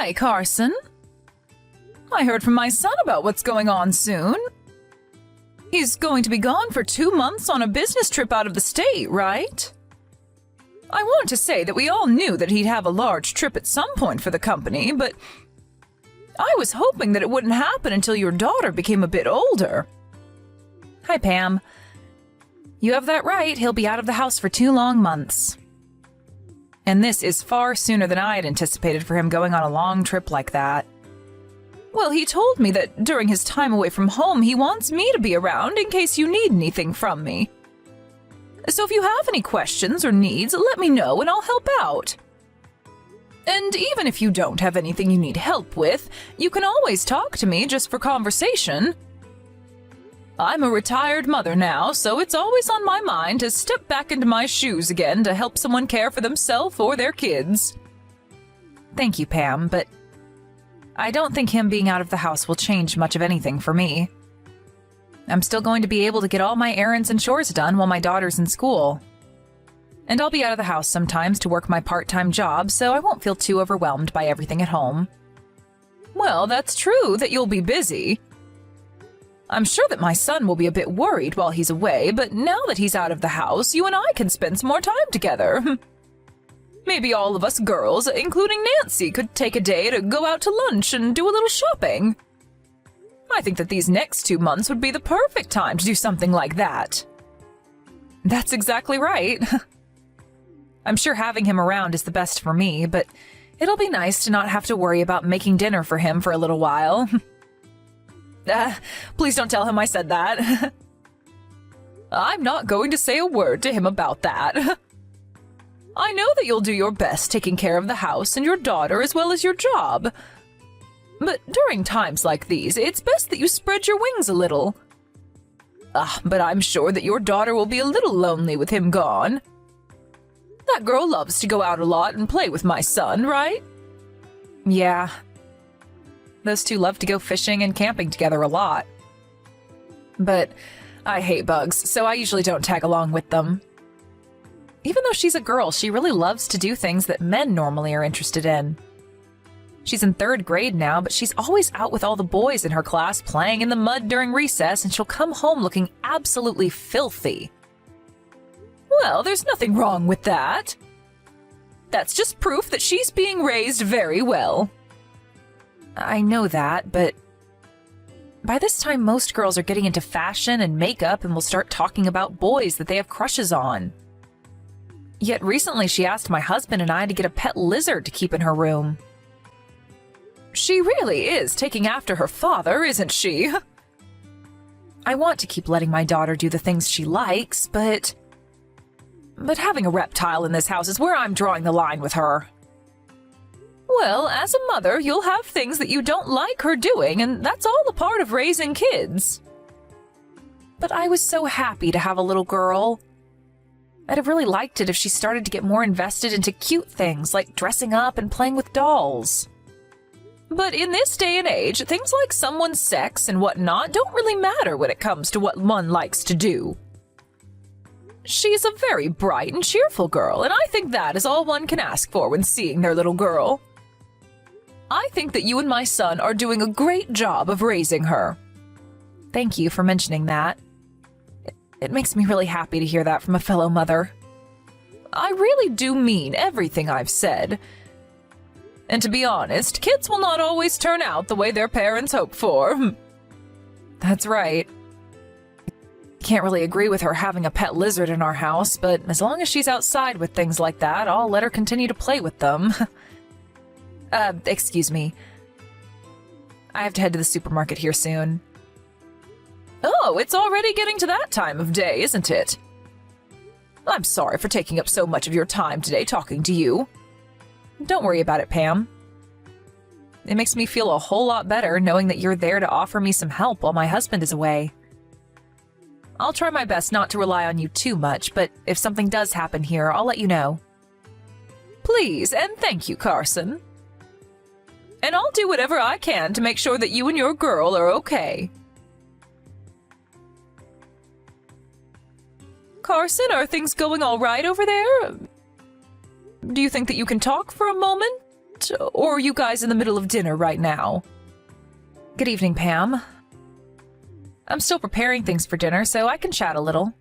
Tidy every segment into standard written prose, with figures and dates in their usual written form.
Hi, Carson. I heard from my son about what's going on soon. He's going to be gone for 2 months on a business trip out of the state, right? I want to say that we all knew that he'd have a large trip at some point for the company, but I was hoping that it wouldn't happen until your daughter became a bit older. Hi, Pam. You have that right. He'll be out of the house for 2 long months. And this is far sooner than I had anticipated for him going on a long trip like that. Well, he told me that during his time away from home, he wants me to be around in case you need anything from me. So if you have any questions or needs, let me know and I'll help out. And even if you don't have anything you need help with, you can always talk to me just for conversation. I'm a retired mother now, so it's always on my mind to step back into my shoes again to help someone care for themselves or their kids. Thank you, Pam, but I don't think him being out of the house will change much of anything for me. I'm still going to be able to get all my errands and chores done while my daughter's in school. And I'll be out of the house sometimes to work my part-time job, so I won't feel too overwhelmed by everything at home. Well, that's true that you'll be busy. I'm sure that my son will be a bit worried while he's away, but now that he's out of the house, you and I can spend some more time together. Maybe all of us girls, including Nancy, could take a day to go out to lunch and do a little shopping. I think that these next 2 months would be the perfect time to do something like that. That's exactly right. I'm sure having him around is the best for me, but it'll be nice to not have to worry about making dinner for him for a little while. Please don't tell him I said that. I'm not going to say a word to him about that. I know that you'll do your best taking care of the house and your daughter as well as your job. But during times like these, it's best that you spread your wings a little. But I'm sure that your daughter will be a little lonely with him gone. That girl loves to go out a lot and play with my son, right? Yeah. Those two love to go fishing and camping together a lot. But I hate bugs, so I usually don't tag along with them. Even though she's a girl, she really loves to do things that men normally are interested in. She's in 3rd grade now, but she's always out with all the boys in her class playing in the mud during recess, and she'll come home looking absolutely filthy. Well, there's nothing wrong with that. That's just proof that she's being raised very well. I know that, but by this time most girls are getting into fashion and makeup and will start talking about boys that they have crushes on. Yet recently she asked my husband and I to get a pet lizard to keep in her room. She really is taking after her father, isn't she? I want to keep letting my daughter do the things she likes, but having a reptile in this house is where I'm drawing the line with her. Well, as a mother, you'll have things that you don't like her doing, and that's all a part of raising kids. But I was so happy to have a little girl. I'd have really liked it if she started to get more invested into cute things like dressing up and playing with dolls. But in this day and age, things like someone's sex and whatnot don't really matter when it comes to what one likes to do. She's a very bright and cheerful girl, and I think that is all one can ask for when seeing their little girl. I think that you and my son are doing a great job of raising her. Thank you for mentioning that. It makes me really happy to hear that from a fellow mother. I really do mean everything I've said. And to be honest, kids will not always turn out the way their parents hope for. That's right. Can't really agree with her having a pet lizard in our house, but as long as she's outside with things like that, I'll let her continue to play with them. Excuse me. I have to head to the supermarket here soon. Oh, it's already getting to that time of day, isn't it? I'm sorry for taking up so much of your time today talking to you. Don't worry about it, Pam. It makes me feel a whole lot better knowing that you're there to offer me some help while my husband is away. I'll try my best not to rely on you too much, but if something does happen here, I'll let you know. Please, and thank you, Carson. And I'll do whatever I can to make sure that you and your girl are okay. Carson, are things going all right over there? Do you think that you can talk for a moment? yet? Or are you guys in the middle of dinner right now? Good evening, Pam. I'm still preparing things for dinner, so I can chat a little.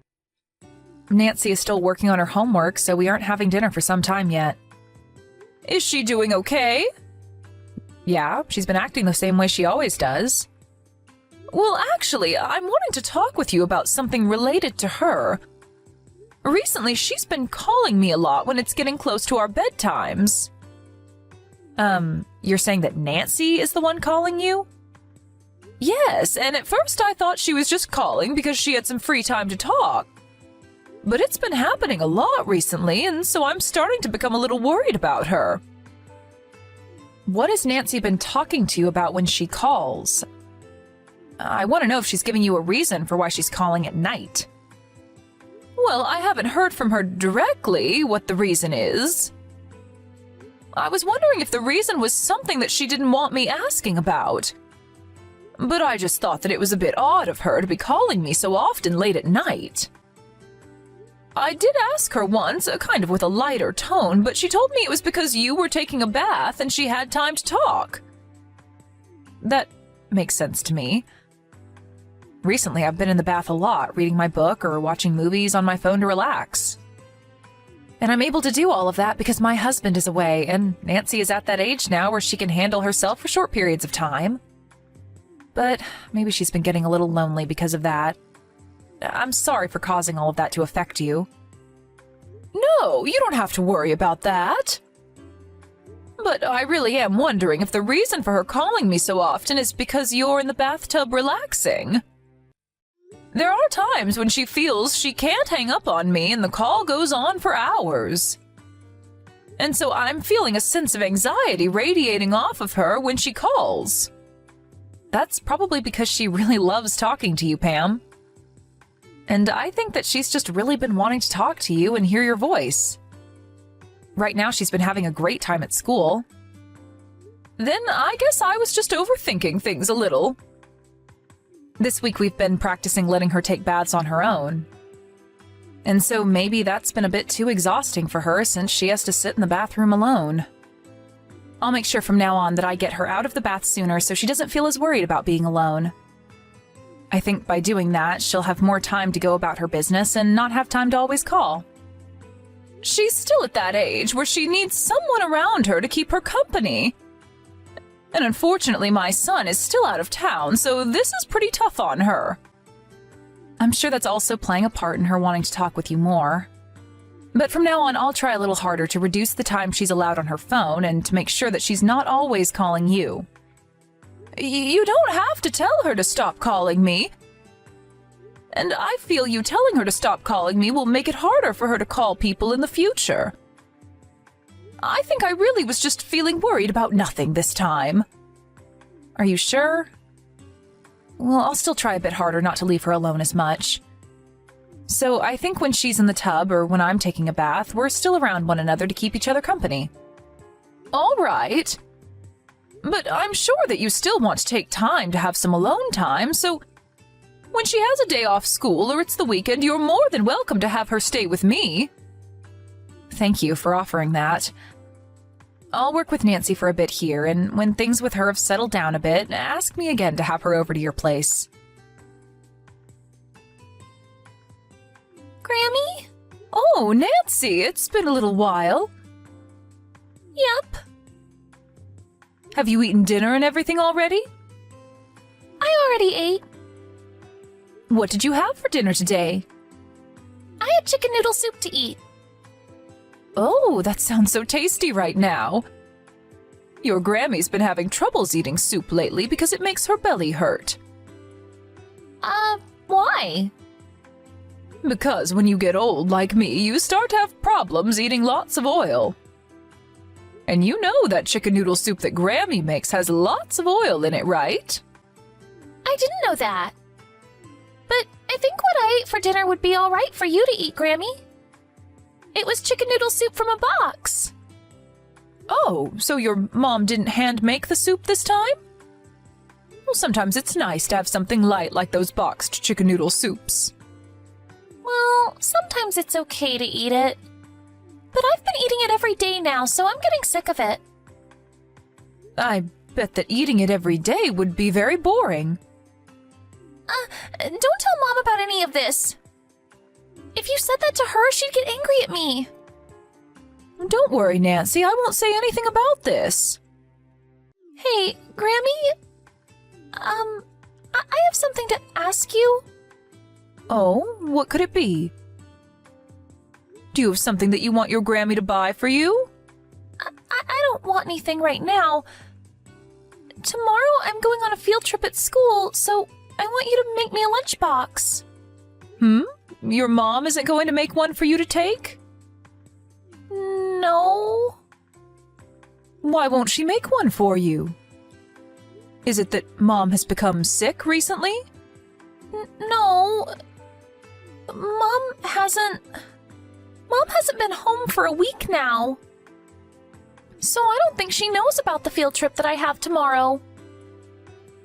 Nancy is still working on her homework, so we aren't having dinner for some time yet. Is she doing okay? Yeah, she's been acting the same way she always does. Well, actually, I'm wanting to talk with you about something related to her. Recently, she's been calling me a lot when it's getting close to our bedtimes. You're saying that Nancy is the one calling you? Yes, and at first I thought she was just calling because she had some free time to talk. But it's been happening a lot recently, and so I'm starting to become a little worried about her. What has Nancy been talking to you about when she calls? I want to know if she's giving you a reason for why she's calling at night. Well, I haven't heard from her directly what the reason is. I was wondering if the reason was something that she didn't want me asking about. But I just thought that it was a bit odd of her to be calling me so often late at night. I did ask her once, kind of with a lighter tone, but she told me it was because you were taking a bath and she had time to talk. That makes sense to me. Recently, I've been in the bath a lot, reading my book or watching movies on my phone to relax. And I'm able to do all of that because my husband is away, and Nancy is at that age now where she can handle herself for short periods of time. But maybe she's been getting a little lonely because of that. I'm sorry for causing all of that to affect you. No, you don't have to worry about that. But I really am wondering if the reason for her calling me so often is because you're in the bathtub relaxing. There are times when she feels she can't hang up on me and the call goes on for hours. And so I'm feeling a sense of anxiety radiating off of her when she calls. That's probably because she really loves talking to you, Pam. And I think that she's just really been wanting to talk to you and hear your voice. Right now, she's been having a great time at school. Then I guess I was just overthinking things a little. This week we've been practicing letting her take baths on her own. And so maybe that's been a bit too exhausting for her since she has to sit in the bathroom alone. I'll make sure from now on that I get her out of the bath sooner so she doesn't feel as worried about being alone. I think by doing that, she'll have more time to go about her business and not have time to always call. She's still at that age where she needs someone around her to keep her company. And unfortunately, my son is still out of town, so this is pretty tough on her. I'm sure that's also playing a part in her wanting to talk with you more. But from now on, I'll try a little harder to reduce the time she's allowed on her phone and to make sure that she's not always calling you. You don't have to tell her to stop calling me. And I feel you telling her to stop calling me will make it harder for her to call people in the future. I think I really was just feeling worried about nothing this time. Are you sure? Well, I'll still try a bit harder not to leave her alone as much. So I think when she's in the tub or when I'm taking a bath, we're still around one another to keep each other company. All right. But I'm sure that you still want to take time to have some alone time, so when she has a day off school or it's the weekend, you're more than welcome to have her stay with me. Thank you for offering that. I'll work with Nancy for a bit here, and when things with her have settled down a bit, ask me again to have her over to your place. Grammy? Oh, Nancy, it's been a little while. Yep. Have you eaten dinner and everything already? I already ate. What did you have for dinner today? I had chicken noodle soup to eat. Oh, that sounds so tasty right now. Your Grammy's been having troubles eating soup lately because it makes her belly hurt. Why? Because when you get old like me, you start to have problems eating lots of oil. And you know that chicken noodle soup that Grammy makes has lots of oil in it, right? I didn't know that. But I think what I ate for dinner would be all right for you to eat, Grammy. It was chicken noodle soup from a box. Oh, so your mom didn't hand make the soup this time? Well, sometimes it's nice to have something light like those boxed chicken noodle soups. Well, sometimes it's okay to eat it. But I've been eating it every day now, so I'm getting sick of it. I bet that eating it every day would be very boring. Don't tell Mom about any of this. If you said that to her, she'd get angry at me. Don't worry, Nancy, I won't say anything about this. Hey, Grammy? I have something to ask you. Oh, what could it be? Do you have something that you want your Grammy to buy for you? I don't want anything right now. Tomorrow I'm going on a field trip at school, so I want you to make me a lunchbox. Your mom isn't going to make one for you to take? No. Why won't she make one for you? Is it that Mom has become sick recently? No. Mom hasn't been home for a week now. So I don't think she knows about the field trip that I have tomorrow.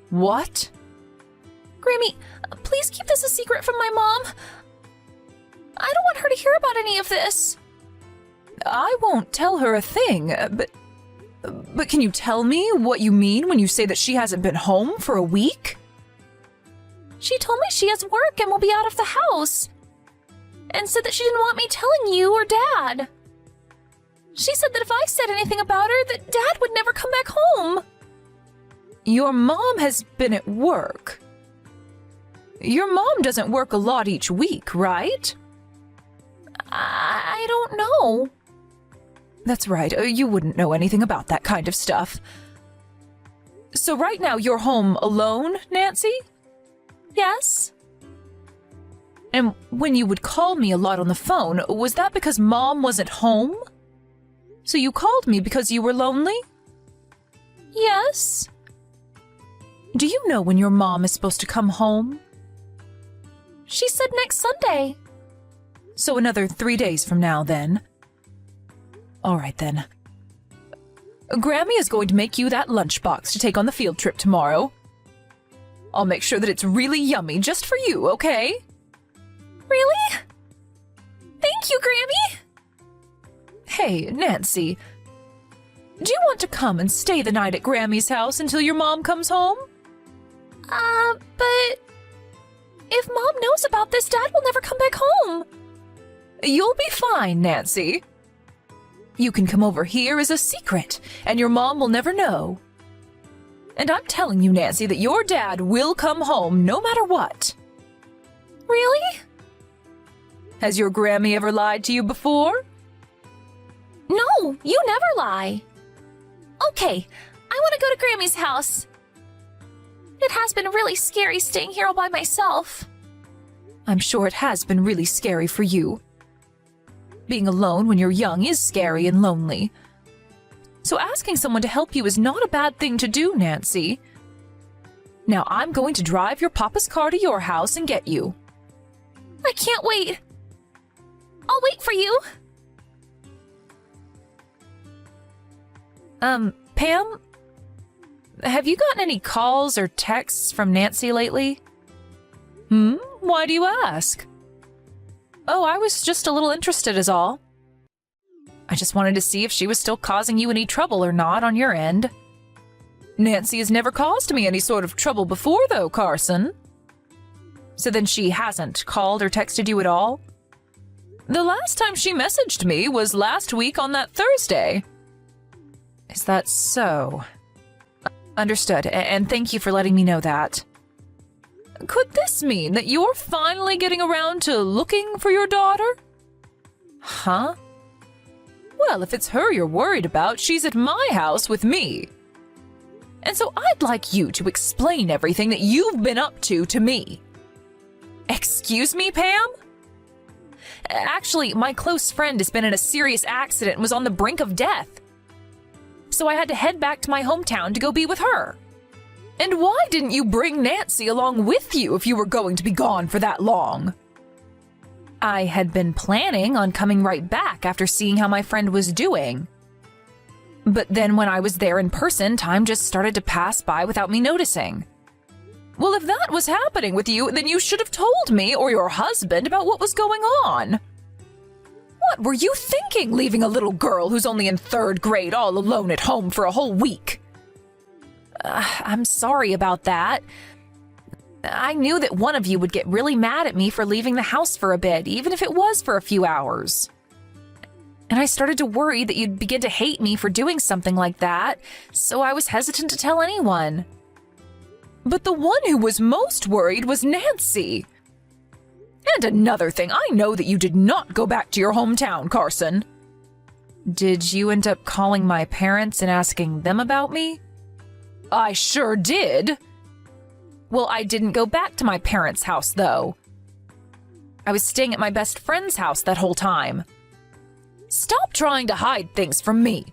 What? Grammy, please keep this a secret from my mom. I don't want her to hear about any of this. I won't tell her a thing, but can you tell me what you mean when you say that she hasn't been home for a week? She told me she has work and will be out of the house, and said that she didn't want me telling you or Dad. She said that if I said anything about her, that Dad would never come back home. Your mom has been at work. Your mom doesn't work a lot each week, right? I don't know. That's right, you wouldn't know anything about that kind of stuff. So right now you're home alone, Nancy? Yes. And when you would call me a lot on the phone, was that because Mom wasn't home? So you called me because you were lonely? Yes. Do you know when your mom is supposed to come home? She said next Sunday. So another 3 days from now, then. All right, then. Grammy is going to make you that lunchbox to take on the field trip tomorrow. I'll make sure that it's really yummy just for you, okay? Really? Thank you, Grammy! Hey, Nancy. Do you want to come and stay the night at Grammy's house until your mom comes home? But if Mom knows about this, Dad will never come back home. You'll be fine, Nancy. You can come over here as a secret, and your mom will never know. And I'm telling you, Nancy, that your dad will come home no matter what. Really? Has your Grammy ever lied to you before? No, you never lie. Okay, I want to go to Grammy's house. It has been really scary staying here all by myself. I'm sure it has been really scary for you. Being alone when you're young is scary and lonely. So asking someone to help you is not a bad thing to do, Nancy. Now I'm going to drive your papa's car to your house and get you. I can't wait. I'll wait for you. Pam? Have you gotten any calls or texts from Nancy lately? Why do you ask? Oh, I was just a little interested is all. I just wanted to see if she was still causing you any trouble or not on your end. Nancy has never caused me any sort of trouble before, though, Carson. So then she hasn't called or texted you at all? The last time she messaged me was last week on that Thursday. Is that so? Understood, and thank you for letting me know that. Could this mean that you're finally getting around to looking for your daughter? Huh? Well, if it's her you're worried about, she's at my house with me. And so I'd like you to explain everything that you've been up to me. Excuse me, Pam? Actually, my close friend has been in a serious accident and was on the brink of death. So I had to head back to my hometown to go be with her. And why didn't you bring Nancy along with you if you were going to be gone for that long? I had been planning on coming right back after seeing how my friend was doing. But then when I was there in person, time just started to pass by without me noticing. Well, if that was happening with you, then you should have told me or your husband about what was going on. What were you thinking, leaving a little girl who's only in 3rd grade all alone at home for a whole week? I'm sorry about that. I knew that one of you would get really mad at me for leaving the house for a bit, even if it was for a few hours. And I started to worry that you'd begin to hate me for doing something like that, so I was hesitant to tell anyone. But the one who was most worried was Nancy. And another thing, I know that you did not go back to your hometown, Carson. Did you end up calling my parents and asking them about me? I sure did. Well, I didn't go back to my parents' house, though. I was staying at my best friend's house that whole time. Stop trying to hide things from me.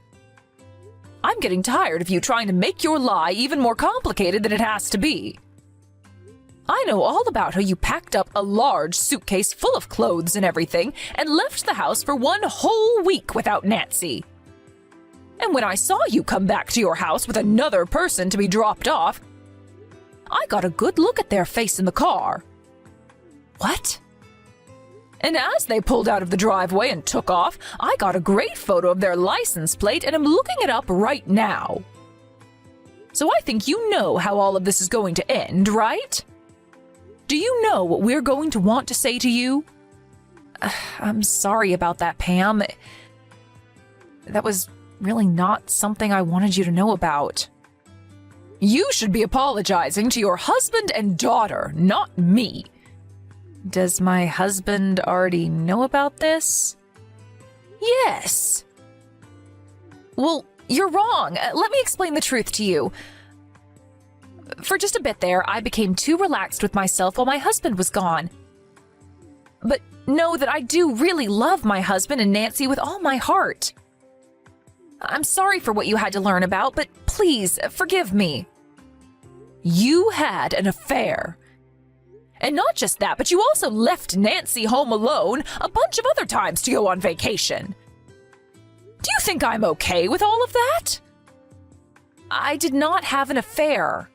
I'm getting tired of you trying to make your lie even more complicated than it has to be. I know all about how you packed up a large suitcase full of clothes and everything and left the house for one whole week without Nancy. And when I saw you come back to your house with another person to be dropped off, I got a good look at their face in the car. What? And as they pulled out of the driveway and took off, I got a great photo of their license plate and am looking it up right now. So I think you know how all of this is going to end, right? Do you know what we're going to want to say to you? I'm sorry about that, Pam. That was really not something I wanted you to know about. You should be apologizing to your husband and daughter, not me. Does my husband already know about this? Yes. Well, you're wrong. Let me explain the truth to you. For just a bit there, I became too relaxed with myself while my husband was gone. But know that I do really love my husband and Nancy with all my heart. I'm sorry for what you had to learn about, but please forgive me. You had an affair. And not just that, but you also left Nancy home alone a bunch of other times to go on vacation. Do you think I'm okay with all of that? I did not have an affair.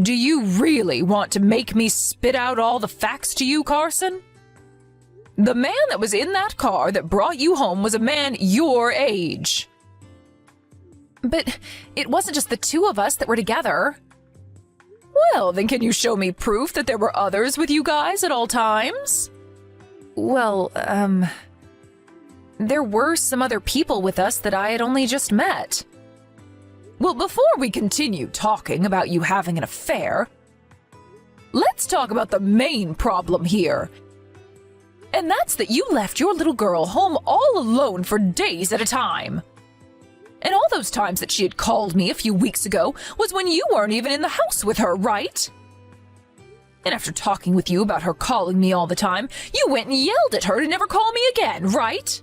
Do you really want to make me spit out all the facts to you, Carson? The man that was in that car that brought you home was a man your age. But it wasn't just the two of us that were together. Well, then can you show me proof that there were others with you guys at all times? Well, there were some other people with us that I had only just met. Well, before we continue talking about you having an affair, let's talk about the main problem here. And that's that you left your little girl home all alone for days at a time. And all those times that she had called me a few weeks ago was when you weren't even in the house with her, right? And after talking with you about her calling me all the time, you went and yelled at her to never call me again, right?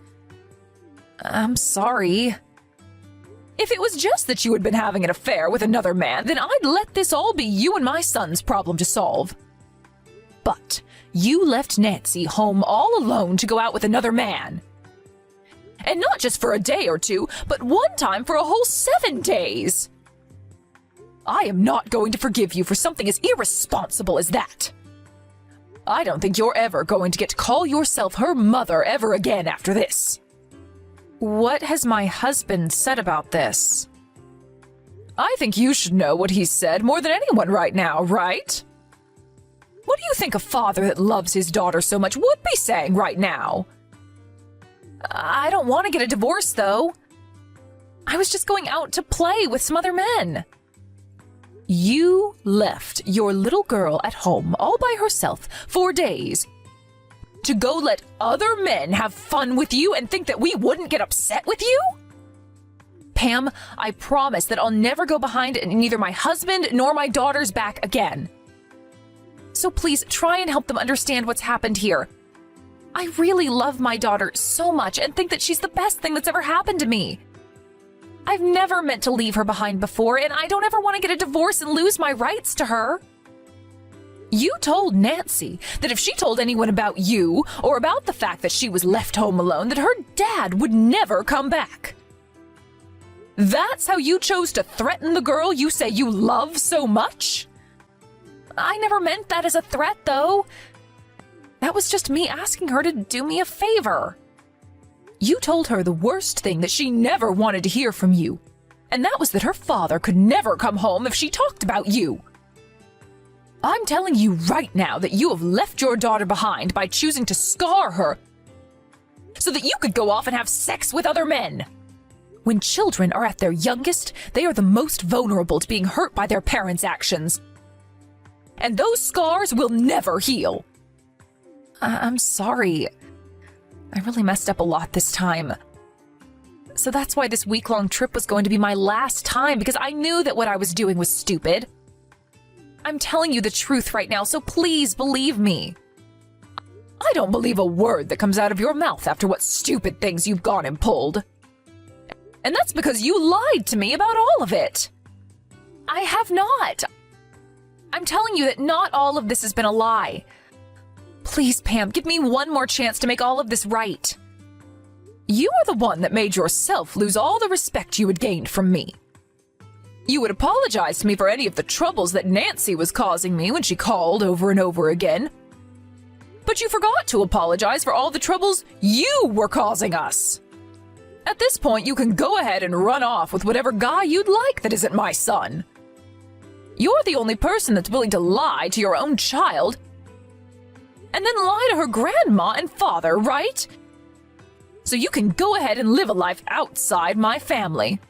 I'm sorry. If it was just that you had been having an affair with another man, then I'd let this all be you and my son's problem to solve. But you left Nancy home all alone to go out with another man. And not just for a day or two, but one time for a whole 7 days. I am not going to forgive you for something as irresponsible as that. I don't think you're ever going to get to call yourself her mother ever again after this. What has my husband said about this? I think you should know what he's said more than anyone right now, right? What do you think a father that loves his daughter so much would be saying right now? I don't want to get a divorce, though. I was just going out to play with some other men. You left your little girl at home all by herself for days to go let other men have fun with you and think that we wouldn't get upset with you? Pam, I promise that I'll never go behind neither my husband nor my daughter's back again. So please try and help them understand what's happened here. I really love my daughter so much and think that she's the best thing that's ever happened to me. I've never meant to leave her behind before, and I don't ever want to get a divorce and lose my rights to her. You told Nancy that if she told anyone about you or about the fact that she was left home alone, that her dad would never come back. That's how you chose to threaten the girl you say you love so much? I never meant that as a threat, though. That was just me asking her to do me a favor. You told her the worst thing that she never wanted to hear from you. And that was that her father could never come home if she talked about you. I'm telling you right now that you have left your daughter behind by choosing to scar her so that you could go off and have sex with other men. When children are at their youngest, they are the most vulnerable to being hurt by their parents' actions. And those scars will never heal. I'm sorry. I really messed up a lot this time. So that's why this week-long trip was going to be my last time, because I knew that what I was doing was stupid. I'm telling you the truth right now, so please believe me. I don't believe a word that comes out of your mouth after what stupid things you've gone and pulled. And that's because you lied to me about all of it. I have not. I'm telling you that not all of this has been a lie. Please, Pam, give me one more chance to make all of this right. You are the one that made yourself lose all the respect you had gained from me. You would apologize to me for any of the troubles that Nancy was causing me when she called over and over again. But you forgot to apologize for all the troubles you were causing us. At this point, you can go ahead and run off with whatever guy you'd like that isn't my son. You're the only person that's willing to lie to your own child and then lie to her grandma and father, right? So you can go ahead and live a life outside my family.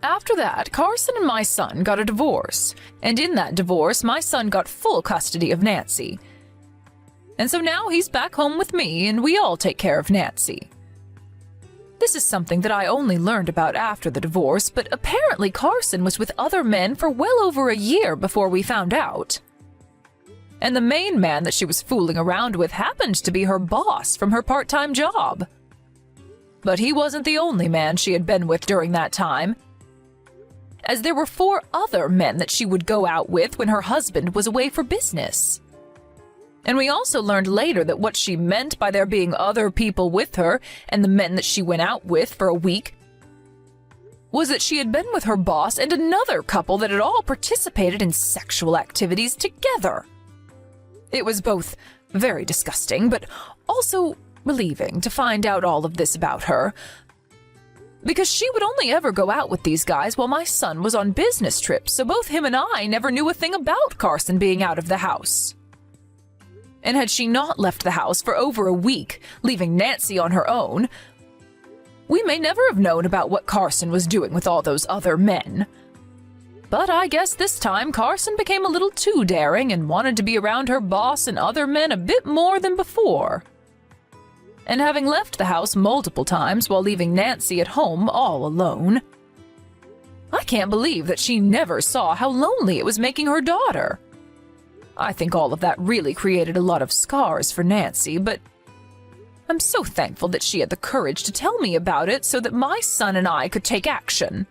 After that, Carson and my son got a divorce, and in that divorce, my son got full custody of Nancy. And so now he's back home with me, and we all take care of Nancy. This is something that I only learned about after the divorce, but apparently Carson was with other men for well over a year before we found out. And the main man that she was fooling around with happened to be her boss from her part-time job. But he wasn't the only man she had been with during that time, as there were 4 other men that she would go out with when her husband was away for business. And we also learned later that what she meant by there being other people with her and the men that she went out with for a week was that she had been with her boss and another couple that had all participated in sexual activities together. It was both very disgusting, but also relieving to find out all of this about her, because she would only ever go out with these guys while my son was on business trips, so both him and I never knew a thing about Carson being out of the house. And had she not left the house for over a week, leaving Nancy on her own, we may never have known about what Carson was doing with all those other men. But I guess this time Carson became a little too daring and wanted to be around her boss and other men a bit more than before. And having left the house multiple times while leaving Nancy at home all alone, I can't believe that she never saw how lonely it was making her daughter. I think all of that really created a lot of scars for Nancy, but I'm so thankful that she had the courage to tell me about it so that my son and I could take action.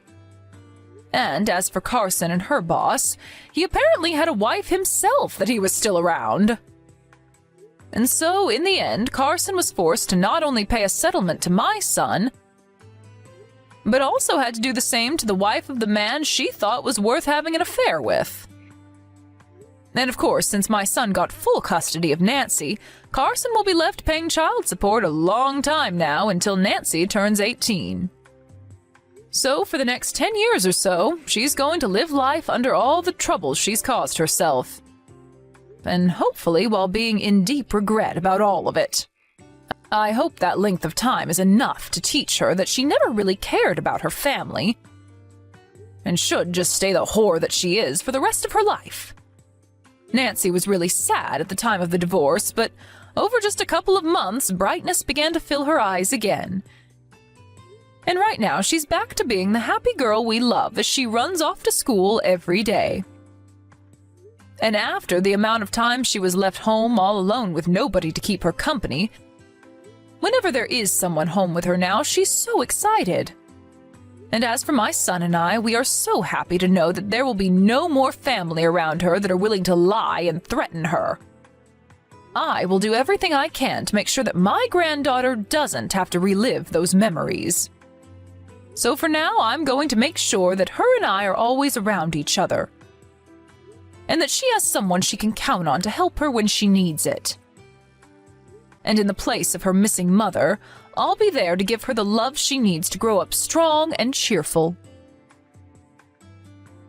And as for Carson and her boss, he apparently had a wife himself that he was still around. And so, in the end, Carson was forced to not only pay a settlement to my son, but also had to do the same to the wife of the man she thought was worth having an affair with. And of course, since my son got full custody of Nancy, Carson will be left paying child support a long time now until Nancy turns 18. So for the next 10 years or so, she's going to live life under all the troubles she's caused herself. And hopefully while being in deep regret about all of it. I hope that length of time is enough to teach her that she never really cared about her family, and should just stay the whore that she is for the rest of her life. Nancy was really sad at the time of the divorce, but over just a couple of months, brightness began to fill her eyes again. And right now, she's back to being the happy girl we love as she runs off to school every day. And after the amount of time she was left home all alone with nobody to keep her company, whenever there is someone home with her now, she's so excited. And as for my son and I, we are so happy to know that there will be no more family around her that are willing to lie and threaten her. I will do everything I can to make sure that my granddaughter doesn't have to relive those memories. So for now, I'm going to make sure that her and I are always around each other, and that she has someone she can count on to help her when she needs it. And in the place of her missing mother, I'll be there to give her the love she needs to grow up strong and cheerful.